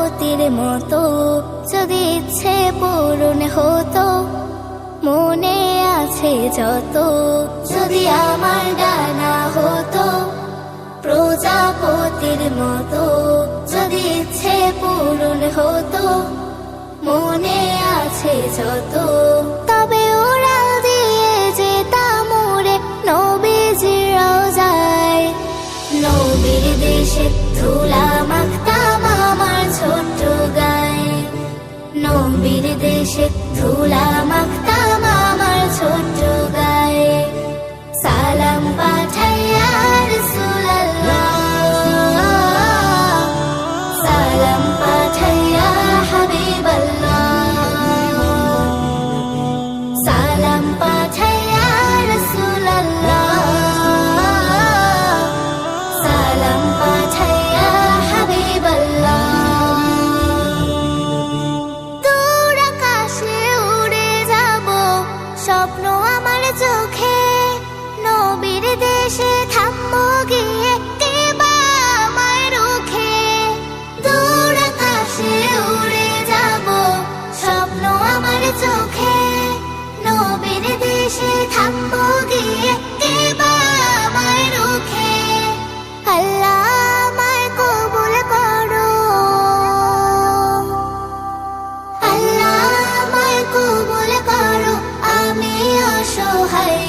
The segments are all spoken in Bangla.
প্রজাপতির মতো যদি ইচ্ছে পূরণ হতো, মনে আছে যত যদি আমার ডানা হতো। প্রজাপতির মতো যদি ইচ্ছে পূরণ হতো, মনে আছে যত। তবে উড়াল দিয়ে যেতাম উড়ে নবীজির রওজায়, নবীর দেশে ধুলা মাখতাম আমার ছোট্ট গায়ে। নবীর দেশে ধুলা মাখতাম আমার ছোট্ট গায়ে। সালাম পাঠাই ইয়া রাসূলুল্লাহ, সালাম পাঠাই ইয়া হাবিবাল্লাহ, সালাম পাঠাই ইয়া রাসূলুল্লাহ, সালাম পাঠাই ইয়া হাবিবাল্লাহ। দূর আকাশে উড়ে যাব স্বপ্ন আমার চোখে, নবীর দেশে থামবো গিয়ে কেবা আমায় রুখে। দূর আকাশে উড়ে যাব স্বপ্ন আমার চোখে, নবীর দেশে থামবো গিয়ে কেবা আমায় রুখে। আল্লাহ আমায় কবুল করো, আল্লাহ আমায় কবুল করো, আমি অসহায়।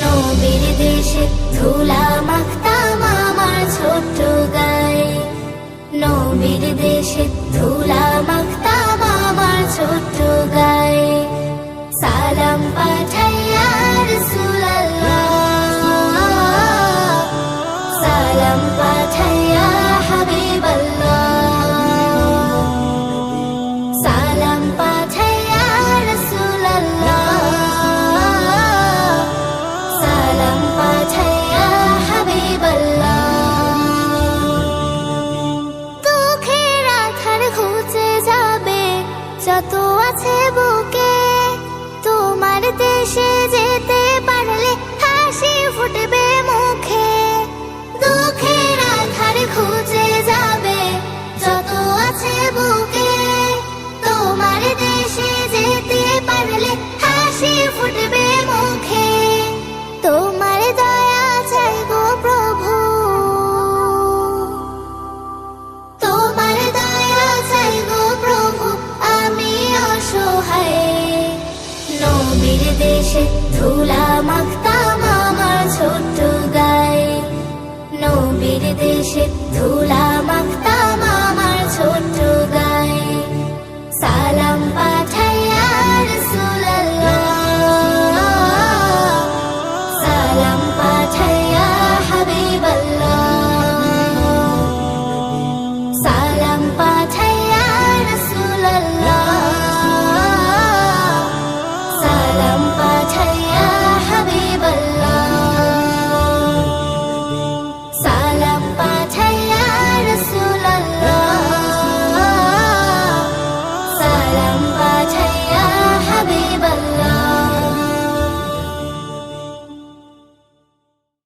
নবীর দেশে ধুলা মাখতাম আমার ছোট্ট গায়ে, নবীর দেশে ধুলা মাখতাম আমার ছোট্ট গায়ে। সালাম পাঠাই ইয়া রাসূলুল্লাহ, সালাম পাঠাই ইয়া হাবিবাল্লাহ, সালাম পাঠাই ইয়া রাসূলুল্লাহ, সালাম পাঠাই ইয়া হাবিবাল্লাহ। দুঃখের আধার ঘুচে যাবে যত আছে বুকে, তোমার দেশে যেতে পারলে হাসি ফুটবে মুখে। দুঃখের আধার ঘুচে যাবে যত আছে বুকে, তোমার দেশে যেতে পারলে হাসি ফুটবে মুখে। তোমার দয়া চাই গো প্রভু, তোমার দয়া চাই গো প্রভু, আমি অসহায়। নবীর দেশে ধুলা মাখতাম আমার ছোট্ট গায়ে, নবীর দেশে